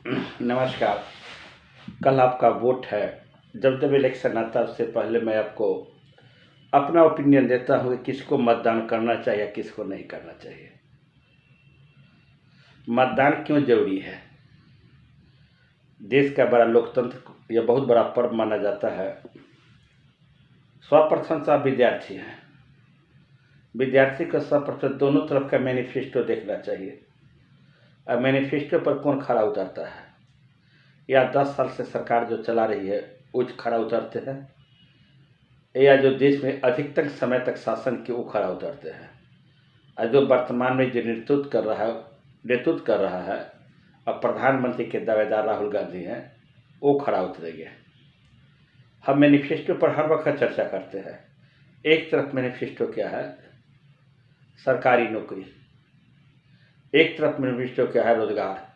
नमस्कार। कल आपका वोट है। जब जब इलेक्शन आता है उससे पहले मैं आपको अपना ओपिनियन देता हूँ कि किसको मतदान करना चाहिए, किसको नहीं करना चाहिए। मतदान क्यों जरूरी है? देश का बड़ा लोकतंत्र यह बहुत बड़ा पर्व माना जाता है। सर्वप्रथम आप विद्यार्थी हैं। विद्यार्थी को सर्वप्रथम दोनों तरफ का मैनिफेस्टो देखना चाहिए। अब मैनिफेस्टो पर कौन खरा उतरता है, या 10 साल से सरकार जो चला रही है वो खरा उतरते हैं, या जो देश में अधिकतम समय तक शासन के वो खरा उतरते हैं। और जो वर्तमान में जो नेतृत्व कर रहा है और प्रधानमंत्री के दावेदार राहुल गांधी हैं, वो खरा उतरेंगे। हम मैनिफेस्टो पर हर वक्त चर्चा करते हैं। एक तरफ मैनिफेस्टो क्या है, सरकारी नौकरी। एक तरफ मैनिफेस्टो क्या है, रोजगार।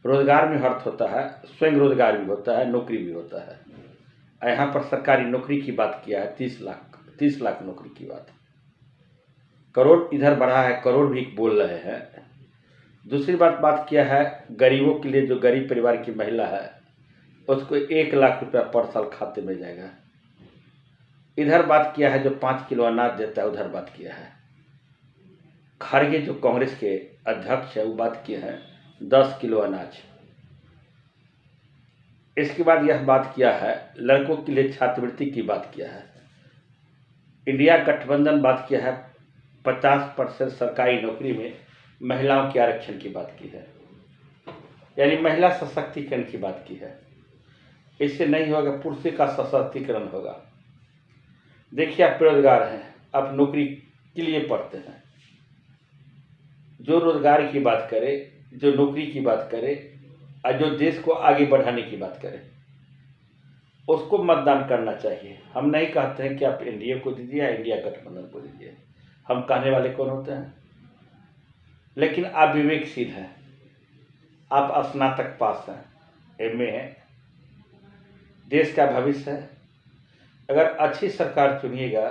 रोजगार में अर्थ होता है स्वयं रोजगार भी होता है, नौकरी भी होता है। यहाँ पर सरकारी नौकरी की बात किया है, 30 लाख नौकरी की बात। करोड़ इधर बढ़ा है, करोड़ भी बोल रहे हैं। दूसरी बात किया है गरीबों के लिए, जो गरीब परिवार की महिला है उसको 1 लाख रुपया पर साल खाते में जाएगा। इधर बात किया है जो 5 किलो अनाज देता है, उधर बात किया है। खड़गे जो कांग्रेस के अध्यक्ष है वो बात किए हैं 10 किलो अनाज। इसके बाद यह बात किया है लड़कों के लिए छात्रवृत्ति की बात किया है। इंडिया गठबंधन बात किया है 50% सरकारी नौकरी में महिलाओं के आरक्षण की बात की है, यानी महिला सशक्तिकरण की बात की है। इससे नहीं होगा, पुरुष का सशक्तिकरण होगा। देखिए आप बेरोजगार हैं, आप नौकरी के लिए पढ़ते हैं। जो रोजगार की बात करे, जो नौकरी की बात करे और जो देश को आगे बढ़ाने की बात करे, उसको मतदान करना चाहिए। हम नहीं कहते हैं कि आप एनडीए को दीजिए या इंडिया गठबंधन को दीजिए, हम कहने वाले कौन होते हैं। लेकिन आप विवेकशील हैं, आप स्नातक पास हैं, एमए हैं, देश का भविष्य है। अगर अच्छी सरकार चुनिएगा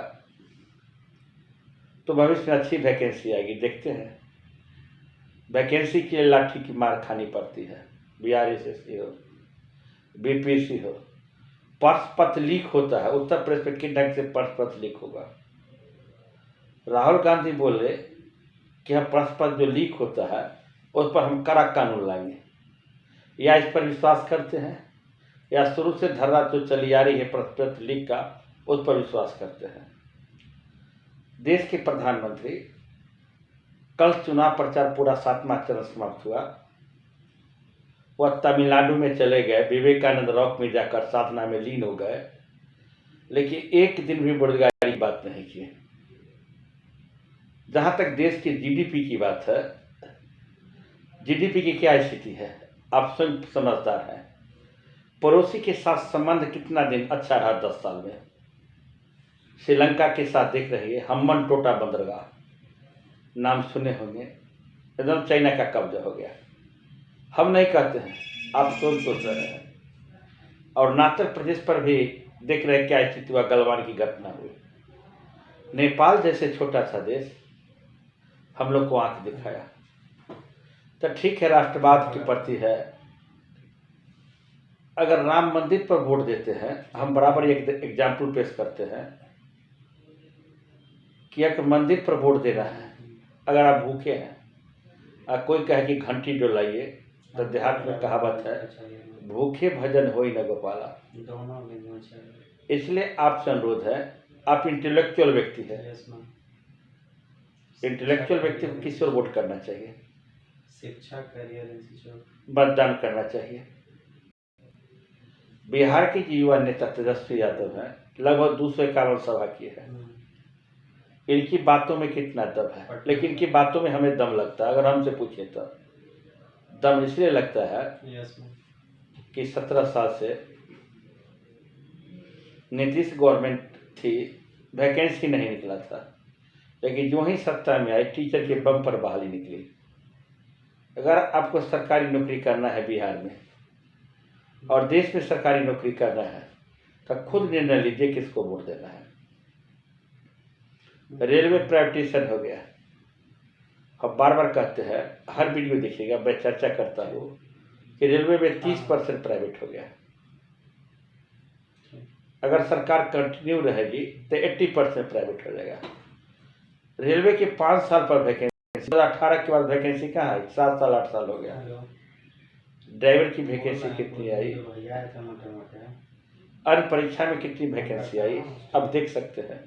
तो भविष्य में अच्छी वैकेंसी आएगी। देखते हैं, वैकेंसी के लिए लाठी की मार खानी पड़ती है। बीआरएसएससी हो, बीपीएससी हो, प्रश्न पत्र लीक होता है। उत्तर प्रदेश में किस ढंग से प्रश्न पत्र लीक होगा? राहुल गांधी बोले कि हम प्रश्न पत्र जो लीक होता है उस पर हम कड़ा कानून लाएंगे। या इस पर विश्वास करते हैं, या शुरू से धर्रा जो चली आ रही है प्रश्न पत्र लीक का, उस पर विश्वास करते हैं। देश के प्रधानमंत्री कल चुनाव प्रचार पूरा 7वां चरण समाप्त हुआ। वह तमिलनाडु में चले गए, विवेकानंद रॉक में जाकर साधना में लीन हो गए, लेकिन एक दिन भी बेरोजगारी की बात नहीं की। जहां तक देश की जीडीपी की बात है, जीडीपी की क्या स्थिति है आप स्वयं समझदार हैं। पड़ोसी के साथ संबंध कितना दिन अच्छा रहा 10 साल में। श्रीलंका के साथ देख रही है हम्बन टोटा बंदरगाह, नाम सुने होंगे, एकदम चाइना का कब्जा हो गया। हम नहीं कहते हैं, आप सोच रहे हैं। और अरुणाचल प्रदेश पर भी देख रहे क्या स्थिति हुआ, गलवान की घटना हुई। नेपाल जैसे छोटा सा देश हम लोग को आंख दिखाया। तो ठीक है, राष्ट्रवाद के प्रति है। अगर राम मंदिर पर वोट देते हैं, हम बराबर एक एग्जाम्पल पेश करते हैं कि एक मंदिर पर वोट देना है। अगर आप भूखे हैं और कोई कहे कि घंटी डोलाइए, तो देहात में कहावत है भूखे भजन होई न गोपाला। इसलिए आपसे अनुरोध है, आप इंटेलेक्चुअल व्यक्ति हैं, इंटेलेक्चुअल व्यक्ति को किस ओर वोट करना चाहिए? शिक्षा, करियर, मतदान करना चाहिए। बिहार के युवा नेता तेजस्वी यादव हैं, लगभग 251 सभा की है। इनकी बातों में कितना दम है, लेकिन इनकी बातों में हमें दम लगता है। अगर हमसे पूछे तो दम इसलिए लगता है कि 17 साल से नीतीश गवर्नमेंट थी, वैकेंसी नहीं निकला था, लेकिन जो ही सत्ता में आई टीचर के बम पर बहाली निकली। अगर आपको सरकारी नौकरी करना है बिहार में और देश में सरकारी नौकरी करना है, तो खुद निर्णय लीजिए किसको वोट देना है। रेलवे प्राइवेटाइजेशन हो गया। हम बार बार कहते हैं, हर वीडियो देखिएगा, मैं चर्चा करता हूँ कि रेलवे में 30% प्राइवेट हो गया है। अगर सरकार कंटिन्यू रहेगी तो 80% प्राइवेट हो जाएगा। रेलवे के 5 साल पर वैकेंसी, 2018 के बाद वैकेंसी कहाँ है? 7 साल 8 साल हो गया। ड्राइवर की वैकेंसी कितनी आई? अन्य परीक्षा में कितनी वैकेंसी आई? अब देख सकते हैं।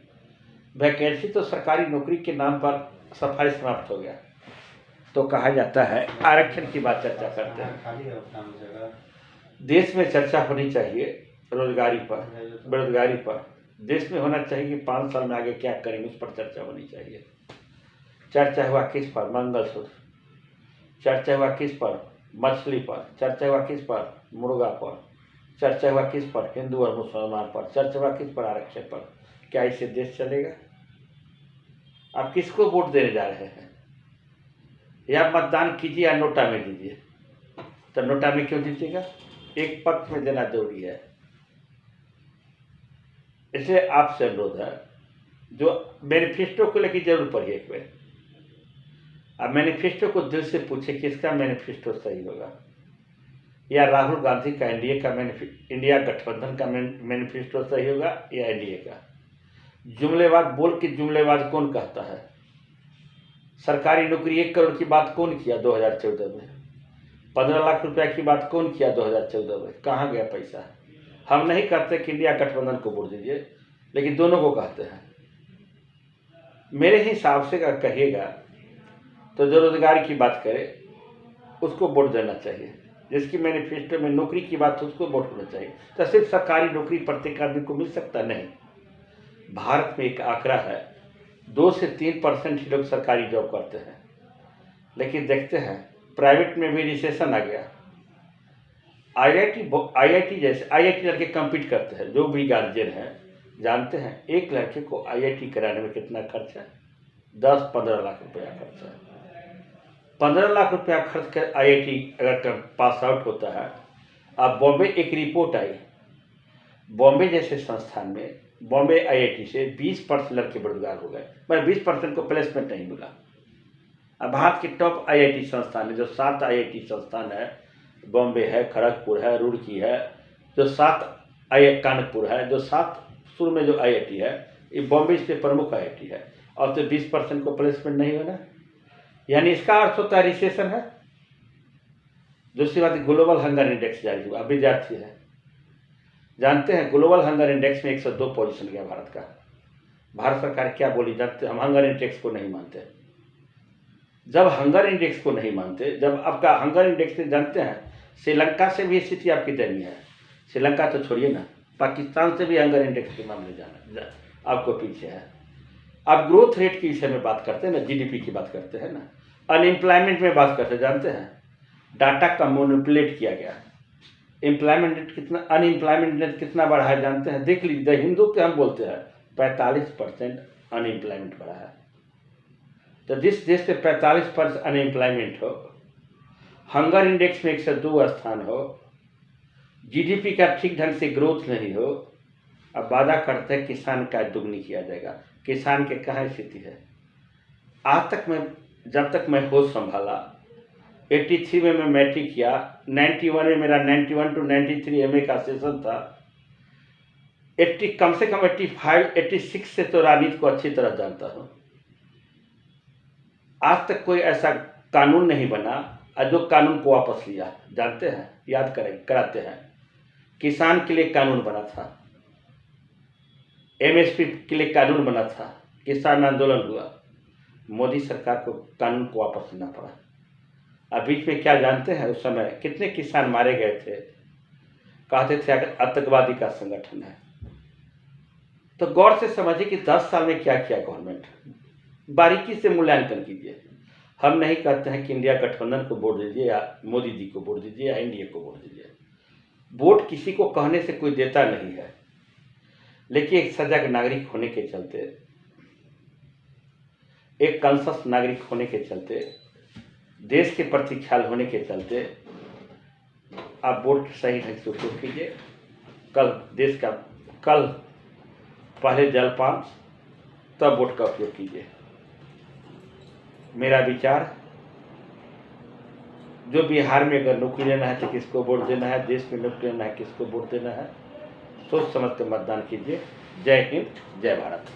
वैकेंसी तो सरकारी नौकरी के नाम पर सफाई समाप्त हो गया। तो कहा जाता है आरक्षण की बात चर्चा करते हैं। देश में चर्चा होनी चाहिए रोजगारी पर, बेरोजगारी पर। देश में होना चाहिए कि 5 साल में आगे क्या करेंगे, उस पर चर्चा होनी चाहिए। चर्चा हुआ किस पर? मंगलसूत्र। चर्चा हुआ किस पर? मछली पर। चर्चा हुआ किस पर? मुर्गा पर। चर्चा हुआ किस पर? हिंदू और मुसलमान पर। चर्चा हुआ किस पर? आरक्षण पर। क्या इससे देश चलेगा? आप किसको वोट देने जा रहे हैं? या मतदान कीजिए या नोटा में दीजिए। तो नोटा में क्यों दीजिएगा? एक पक्ष में देना जरूरी है। इसलिए आपसे अनुरोध है, जो मैनिफेस्टो को लेकर जरूर पढ़िए एक बार। अब मैनिफेस्टो को दिल से पूछे किसका मैनिफेस्टो सही होगा, या राहुल गांधी का इंडिया गठबंधन का मैनिफेस्टो सही होगा या एनडीए का। जुमलेबाज बोल के जुमलेबाज कौन कहता है? सरकारी नौकरी 1 करोड़ की बात कौन किया 2014 में? 15 लाख रुपया की बात कौन किया 2014 में? कहाँ गया पैसा? हम नहीं कहते कि इंडिया गठबंधन को वोट दीजिए, लेकिन दोनों को कहते हैं। मेरे हिसाब से अगर कहिएगा तो जो रोजगार की बात करे उसको वोट देना चाहिए। जिसकी मैनिफेस्टो में नौकरी की बात है उसको वोट होना चाहिए। तो सिर्फ सरकारी नौकरी प्रत्येक आदमी को मिल सकता नहीं। भारत में एक आंकड़ा है 2 से 3% ही लोग सरकारी जॉब करते हैं, लेकिन देखते हैं प्राइवेट में भी रिसेशन आ गया। आईआईटी जैसे आईआईटी लड़के कम्पीट करते हैं। जो भी गार्जियन हैं जानते हैं एक लड़के को आईआईटी कराने में कितना खर्च है? 10-15 लाख रुपया खर्च है। 15 लाख रुपया खर्च कर आईआईटी अगर पास आउट होता है। अब बॉम्बे एक रिपोर्ट आई, बॉम्बे जैसे संस्थान में, बॉम्बे आईआईटी से 20% लड़के बेरोजगार हो गए। मगर 20% को प्लेसमेंट नहीं मिला। अब भारत के टॉप आईआईटी संस्थान है, जो 7 आईआईटी संस्थान है, बॉम्बे है, खड़गपुर है, रुड़की है, जो 7 कानपुर है, जो 7 शुरू में जो आईआईटी है, ये बॉम्बे से प्रमुख आईआईटी है। और तो 20% को प्लेसमेंट नहीं होना, यानी इसका अर्थ होता है रिसेशन है। दूसरी बात, ग्लोबल हंगर इंडेक्स जारी हुआ। विद्यार्थी है, जानते हैं ग्लोबल हंगर इंडेक्स में 102 पोजीशन गया भारत का। भारत सरकार क्या बोली जानते? हम हंगर इंडेक्स को नहीं मानते। जब हंगर इंडेक्स को नहीं मानते, जब आपका हंगर इंडेक्स में जानते हैं श्रीलंका से भी स्थिति आपकी दयनीय है। श्रीलंका तो छोड़िए ना, पाकिस्तान से भी हंगर इंडेक्स के मामले जाना आपको पीछे है। आप ग्रोथ रेट की विषय में बात करते हैं ना, जीडीपी की बात करते हैं ना, अनएम्प्लॉयमेंट में बात करते हैं। जानते हैं डाटा का मैनिपुलेट किया गया। एम्प्लॉयमेंट रेट कितना, अनएम्प्लॉयमेंट रेट कितना बढ़ा है जानते हैं? देख लीजिए, द हिंदू के हम बोलते हैं 45% अनएम्प्लॉयमेंट बढ़ा है। तो जिस देश में 45% अनएम्प्लॉयमेंट हो, हंगर इंडेक्स में 102 स्थान हो, जीडीपी का ठीक ढंग से ग्रोथ नहीं हो, अब वादा करते हैं किसान का दुगनी किया जाएगा। किसान के कहाँ स्थिति है? आज तक मैं, जब तक मैं होश संभाला, 83 में मैं मैट्रिक किया, 91 में मेरा 91 to 93 एमए का सेशन था। 80 कम से कम 85 86 से तो राजनीति को अच्छी तरह जानता हूँ। आज तक कोई ऐसा कानून नहीं बना जो कानून को वापस लिया। जानते हैं, याद करें, कराते हैं। किसान के लिए कानून बना था, एमएसपी के लिए कानून बना था, किसान आंदोलन हुआ, मोदी सरकार को कानून को वापस लेना पड़ा। अब बीच में क्या जानते हैं, उस समय कितने किसान मारे गए थे, कहते थे आतंकवादी का संगठन है। तो गौर से समझिए कि 10 साल में क्या किया गवर्नमेंट, बारीकी से मूल्यांकन कीजिए। हम नहीं कहते हैं कि इंडिया गठबंधन को वोट दीजिए या मोदी जी को वोट दीजिए या एनडीए को वोट दीजिए। वोट किसी को कहने से कोई देता नहीं है, लेकिन एक सजग नागरिक होने के चलते, एक कॉन्शियस नागरिक होने के चलते, देश के प्रति ख्याल होने के चलते आप वोट सही ढंग से उपयोग कीजिए। कल देश का, कल पहले जलपान तब वोट का उपयोग कीजिए। मेरा विचार, जो बिहार में अगर नौकरी लेना है तो किसको वोट देना है, देश में नौकरी लेना है किसको वोट देना है, सोच समझ के मतदान कीजिए। जय हिंद, जय भारत।